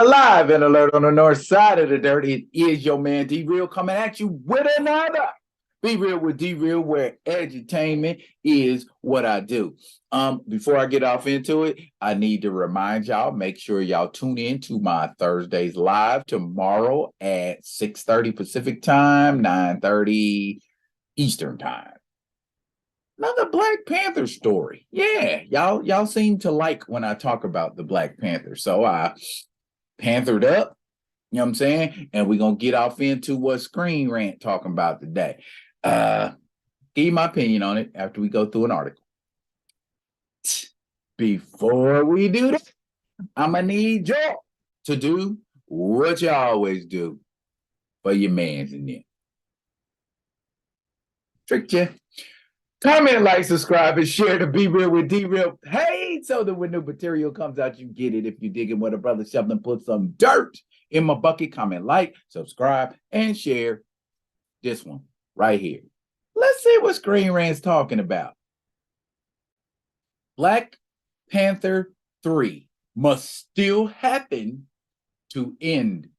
Alive and alert on the north side of the dirt. It is your man D Real coming at you with another Be Real with D Real, where edutainment is what I do. Before I get off into it, I need to remind y'all, make sure y'all tune in to my Thursdays live tomorrow at 6:30 Pacific time, 9:30 Eastern time. Another Black Panther story. Yeah, y'all seem to like when I talk about the Black Panther. So I panthered up, you know what I'm saying? And we're gonna get off into what Screen Rant talking about today. Give you my opinion on it after we go through an article. Before we do that, I'm gonna need y'all to do what you always do for your mans in there. Tricked you. Comment, like, subscribe, and share to Be Real with D Real page so that when new material comes out, you get it. If you dig it when a brother shoved and put some dirt in my bucket, comment, like, subscribe, and share this one right here. Let's see what Screen Rant's talking about. Black Panther 3 must still happen to end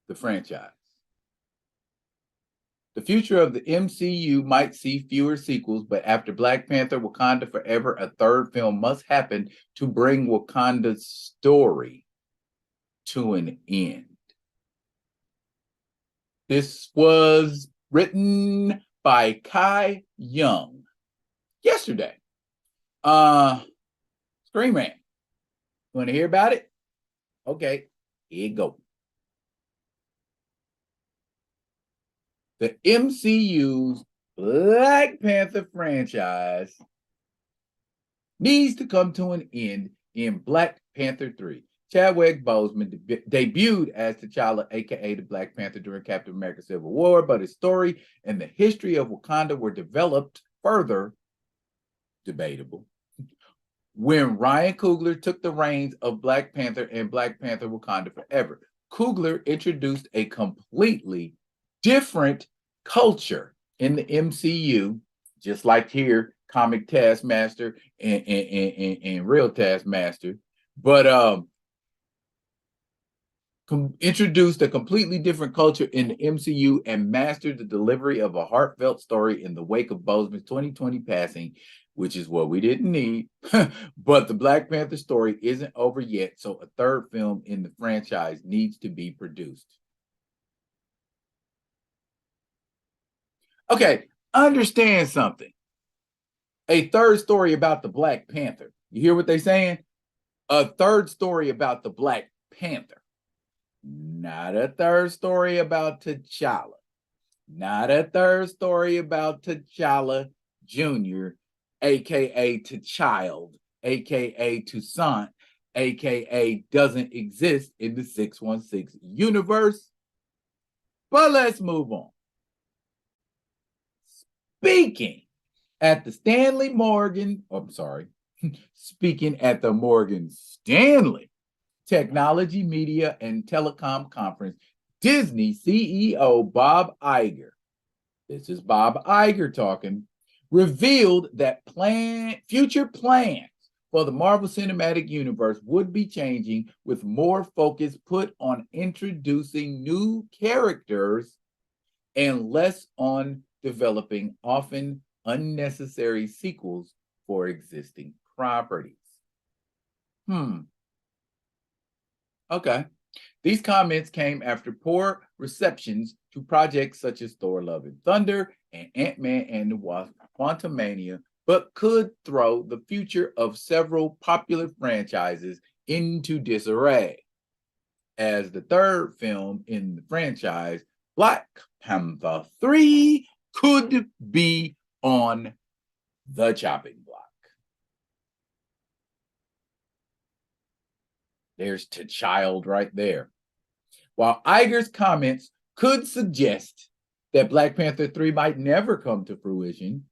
the franchise. The future of the MCU might see fewer sequels, but after Black Panther Wakanda Forever, a third film must happen to bring Wakanda's story to an end. This was written by Kai Young yesterday. Screen Rant. You want to hear about it? Okay, here you go. The MCU's Black Panther franchise needs to come to an end in Black Panther 3. Chadwick Boseman debuted as T'Challa, aka the Black Panther, during Captain America Civil War, but his story and the history of Wakanda were developed further, debatable, when Ryan Coogler took the reins of Black Panther and Black Panther Wakanda Forever. Coogler introduced a completely different culture in the MCU, just like here, comic Taskmaster and real Taskmaster, but introduced a completely different culture in the MCU and mastered the delivery of a heartfelt story in the wake of Boseman's 2020 passing, which is what we didn't need. But the Black Panther story isn't over yet, so a third film in the franchise needs to be produced. Okay, understand something. A third story about the Black Panther. You hear what they're saying? A third story about the Black Panther. Not a third story about T'Challa. Not a third story about T'Challa Jr., aka T'Child, aka Toussaint, aka doesn't exist in the 616 universe. But let's move on. Speaking at the Morgan Stanley Technology, Media, and Telecom Conference, Disney CEO Bob Iger, this is Bob Iger talking, revealed that future plans for the Marvel Cinematic Universe would be changing, with more focus put on introducing new characters and less on developing often unnecessary sequels for existing properties. Okay. These comments came after poor receptions to projects such as Thor: Love and Thunder and Ant-Man and the Wasp: Quantumania, but could throw the future of several popular franchises into disarray, as the third film in the franchise, Black Panther 3, could be on the chopping block. There's T'Child right there. While Iger's comments could suggest that Black Panther 3 might never come to fruition,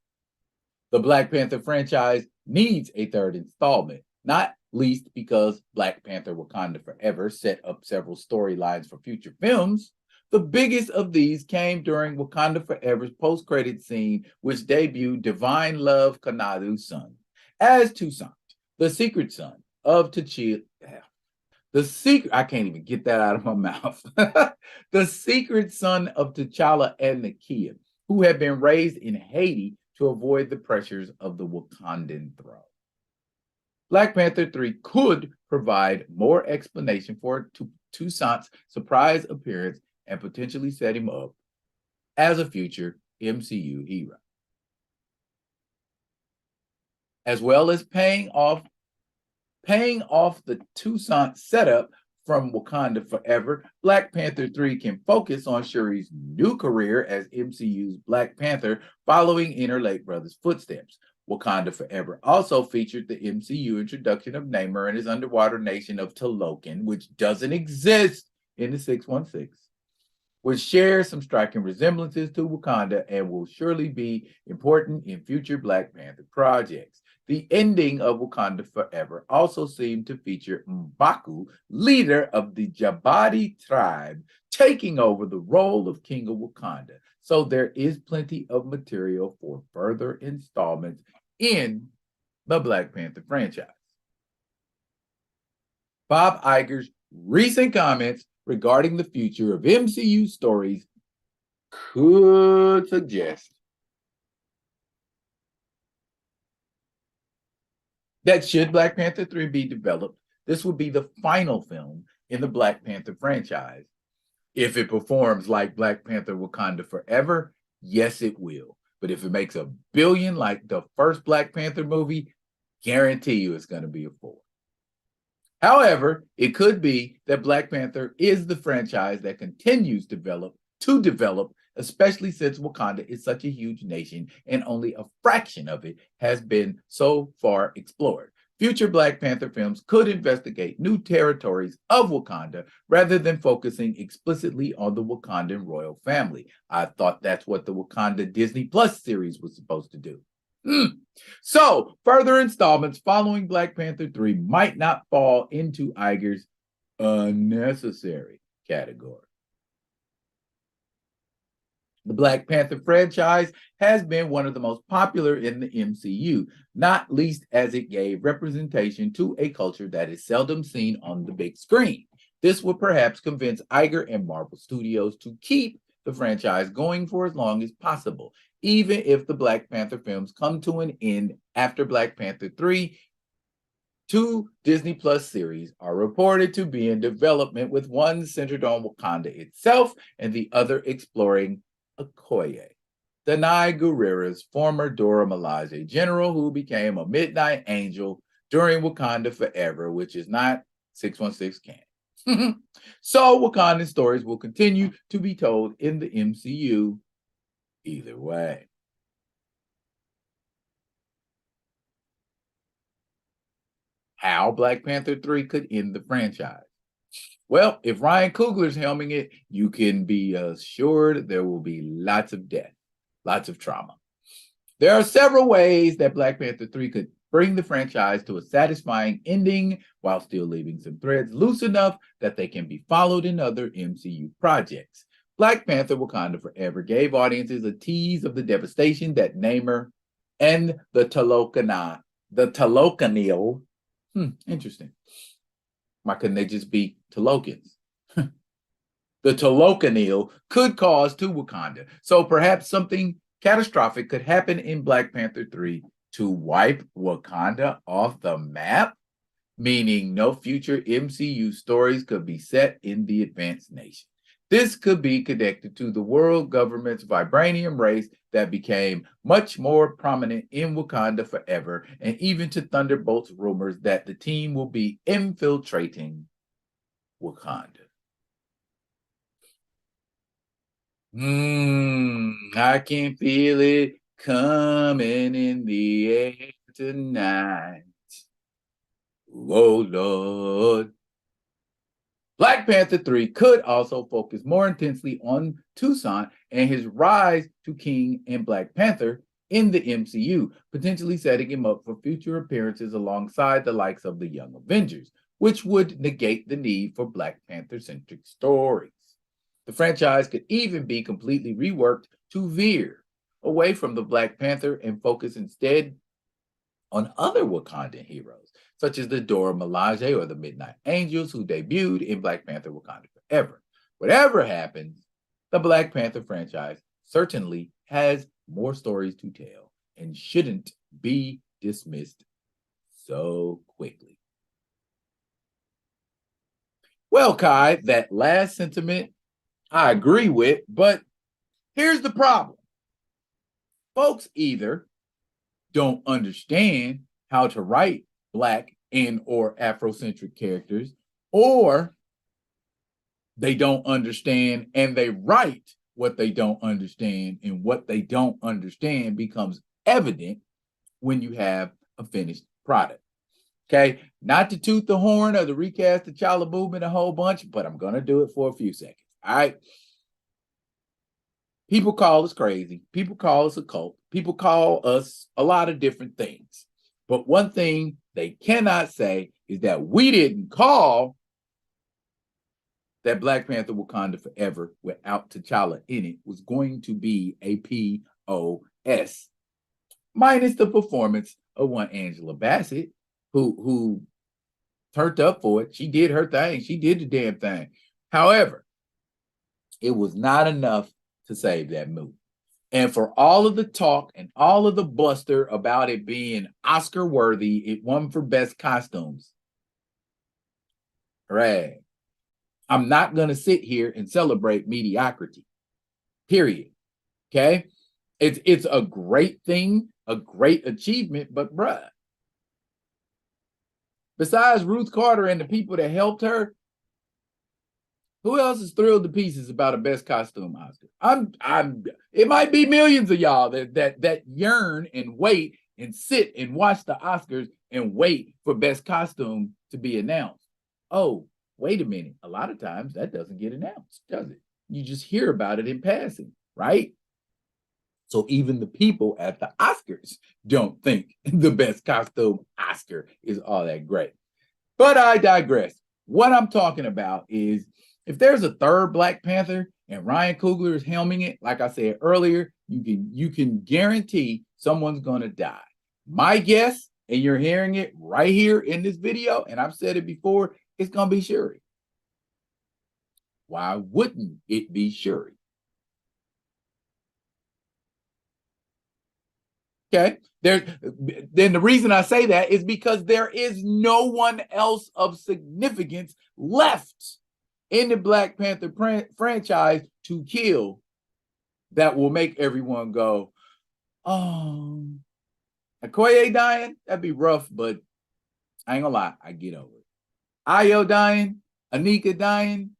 the Black Panther franchise needs a third installment, not least because Black Panther Wakanda Forever set up several storylines for future films. The biggest of these came during Wakanda Forever's post-credit scene, which debuted Divine Love Kanadu's son as Toussaint, the secret son of T'Challa, I can't even get that out of my mouth. The secret son of T'Challa and Nakia, who had been raised in Haiti to avoid the pressures of the Wakandan throne. Black Panther 3 could provide more explanation for Toussaint's surprise appearance and potentially set him up as a future MCU hero. As well as paying off the Toussaint setup from Wakanda Forever, Black Panther 3 can focus on Shuri's new career as MCU's Black Panther following in her late brother's footsteps. Wakanda Forever also featured the MCU introduction of Namor and his underwater nation of Talokan, which doesn't exist in the 616, which shares some striking resemblances to Wakanda and will surely be important in future Black Panther projects. The ending of Wakanda Forever also seemed to feature M'Baku, leader of the Jabari tribe, taking over the role of King of Wakanda. So there is plenty of material for further installments in the Black Panther franchise. Bob Iger's recent comments regarding the future of MCU stories could suggest that should Black Panther 3 be developed, this would be the final film in the Black Panther franchise. If it performs like Black Panther Wakanda Forever, yes, it will. But if it makes $1 billion like the first Black Panther movie, guarantee you it's going to be a 4. However, it could be that Black Panther is the franchise that continues to develop, especially since Wakanda is such a huge nation and only a fraction of it has been so far explored. Future Black Panther films could investigate new territories of Wakanda rather than focusing explicitly on the Wakandan royal family. I thought that's what the Wakanda Disney Plus series was supposed to do. So, further installments following Black Panther 3 might not fall into Iger's unnecessary category. The Black Panther franchise has been one of the most popular in the MCU, not least as it gave representation to a culture that is seldom seen on the big screen. This would perhaps convince Iger and Marvel Studios to keep the franchise going for as long as possible, even if the Black Panther films come to an end after Black Panther 3. 2 Disney Plus series are reported to be in development, with one centered on Wakanda itself and the other exploring Okoye, Danai Gurira's former Dora Milaje general who became a Midnight Angel during Wakanda Forever, which is not 616 canon. So Wakandan stories will continue to be told in the MCU either way. How Black Panther 3 could end the franchise. Well, if Ryan Coogler's helming it, you can be assured there will be lots of death, lots of trauma. There are several ways that Black Panther 3 could bring the franchise to a satisfying ending while still leaving some threads loose enough that they can be followed in other MCU projects. Black Panther Wakanda Forever gave audiences a tease of the devastation that Namor and the Talokanil, interesting. Why couldn't they just be Talokans? The Talokanil could cause to Wakanda. So perhaps something catastrophic could happen in Black Panther 3 to wipe Wakanda off the map, meaning no future MCU stories could be set in the advanced nation. This could be connected to the world government's vibranium race that became much more prominent in Wakanda Forever, and even to Thunderbolt's rumors that the team will be infiltrating Wakanda. I can feel it coming in the air tonight. Oh, Lord. Black Panther 3 could also focus more intensely on Toussaint and his rise to King and Black Panther in the MCU, potentially setting him up for future appearances alongside the likes of the Young Avengers, which would negate the need for Black Panther-centric stories. The franchise could even be completely reworked to veer away from the Black Panther and focus instead on other Wakandan heroes, such as the Dora Milaje or the Midnight Angels, who debuted in Black Panther Wakanda Forever. Whatever happens, the Black Panther franchise certainly has more stories to tell and shouldn't be dismissed so quickly. Well, Kai, that last sentiment I agree with, but here's the problem. Folks either don't understand how to write Black and or Afrocentric characters, or they don't understand and they write what they don't understand, and what they don't understand becomes evident when you have a finished product. Okay, not to toot the horn or to recast the T'Challa movement a whole bunch, but I'm going to do it for a few seconds. All right. People call us crazy. People call us a cult. People call us a lot of different things. But one thing they cannot say is that we didn't call that Black Panther Wakanda Forever without T'Challa in it was going to be a POS. Minus the performance of one Angela Bassett, who turned up for it. She did her thing. She did the damn thing. However, it was not enough to save that movie. And for all of the talk and all of the bluster about it being Oscar worthy, it won for best costumes. Hooray. I'm not going to sit here and celebrate mediocrity. Period. Okay? It's a great thing, a great achievement, but bruh, besides Ruth Carter and the people that helped her, who else is thrilled to pieces about a best costume Oscar? It might be millions of y'all that yearn and wait and sit and watch the Oscars and wait for best costume to be announced. Oh, wait a minute. A lot of times that doesn't get announced, does it? You just hear about it in passing, right? So even the people at the Oscars don't think the best costume Oscar is all that great. But I digress. What I'm talking about is if there's a third Black Panther and Ryan Coogler is helming it, like I said earlier, you can guarantee someone's going to die. My guess, and you're hearing it right here in this video, and I've said it before, it's going to be Shuri. Why wouldn't it be Shuri? Okay, then the reason I say that is because there is no one else of significance left in the Black Panther franchise to kill that will make everyone go, oh, Okoye dying, that'd be rough, but I ain't gonna lie, I get over it. Ayo dying, Anika dying,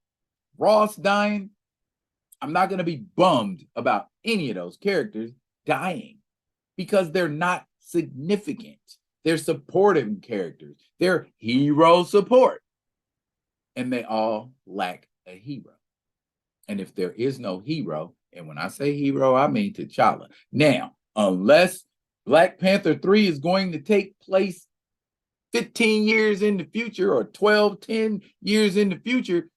Ross dying, I'm not gonna be bummed about any of those characters dying, because they're not significant. They're supporting characters. They're hero support. And they all lack a hero. And if there is no hero, and when I say hero, I mean T'Challa. Now, unless Black Panther 3 is going to take place 15 years in the future, or 12, 10 years in the future,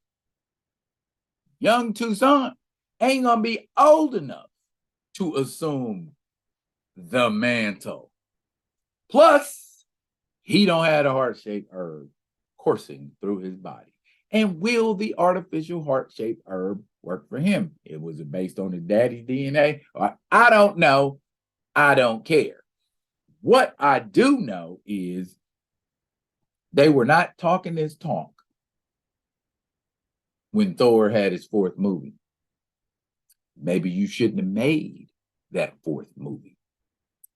young Toussaint ain't gonna be old enough to assume the mantle. Plus, he don't have a heart-shaped herb coursing through his body. And will the artificial heart-shaped herb work for him? Was it based on his daddy's DNA? I don't know. I don't care. What I do know is they were not talking this talk when Thor had his fourth movie. Maybe you shouldn't have made that fourth movie.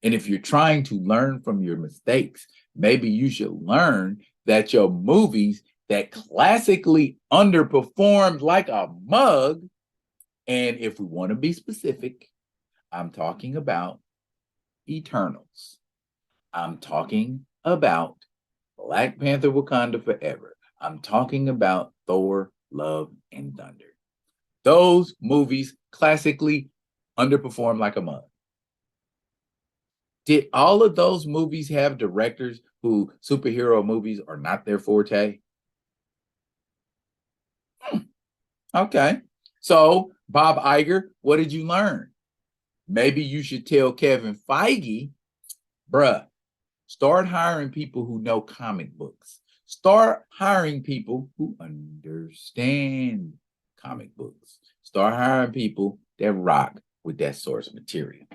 And if you're trying to learn from your mistakes, maybe you should learn that your movies that classically underperformed like a mug, and if we want to be specific, I'm talking about Eternals. I'm talking about Black Panther Wakanda Forever. I'm talking about Thor, Love, and Thunder. Those movies classically underperformed like a mug. Did all of those movies have directors who superhero movies are not their forte? Okay. So, Bob Iger, what did you learn? Maybe you should tell Kevin Feige, bruh, Start hiring people who know comic books. Start hiring people who understand comic books. Start hiring people that rock with that source material.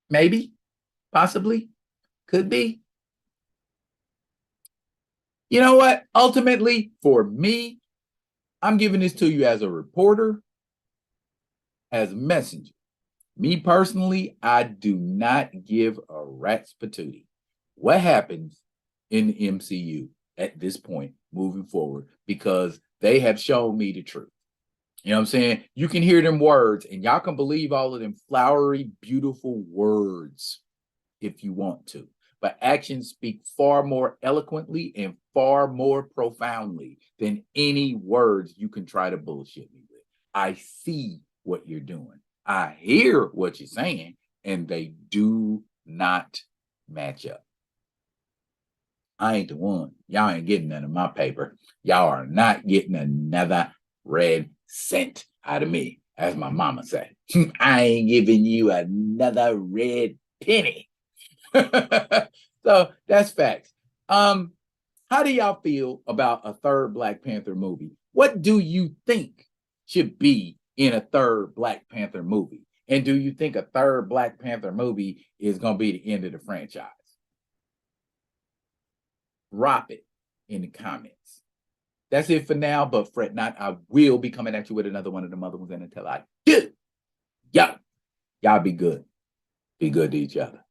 Maybe, possibly, could be. You know what? Ultimately, for me, I'm giving this to you as a reporter, as a messenger. Me personally, I do not give a rat's patootie what happens in the MCU at this point moving forward, because they have shown me the truth. You know what I'm saying? You can hear them words and y'all can believe all of them flowery, beautiful words if you want to. But actions speak far more eloquently and far more profoundly than any words you can try to bullshit me with. I see what you're doing. I hear what you're saying, and they do not match up. I ain't the one. Y'all ain't getting none of my paper. Y'all are not getting another red cent out of me, as my mama said. I ain't giving you another red penny. So that's facts. How do y'all feel about a third Black Panther movie? What do you think should be in a third Black Panther movie? And do you think a third Black Panther movie is going to be the end of the franchise? Drop it in the comments. That's it for now, but fret not. I will be coming at you with another one of them other ones. And until I do, y'all be good. Be good to each other.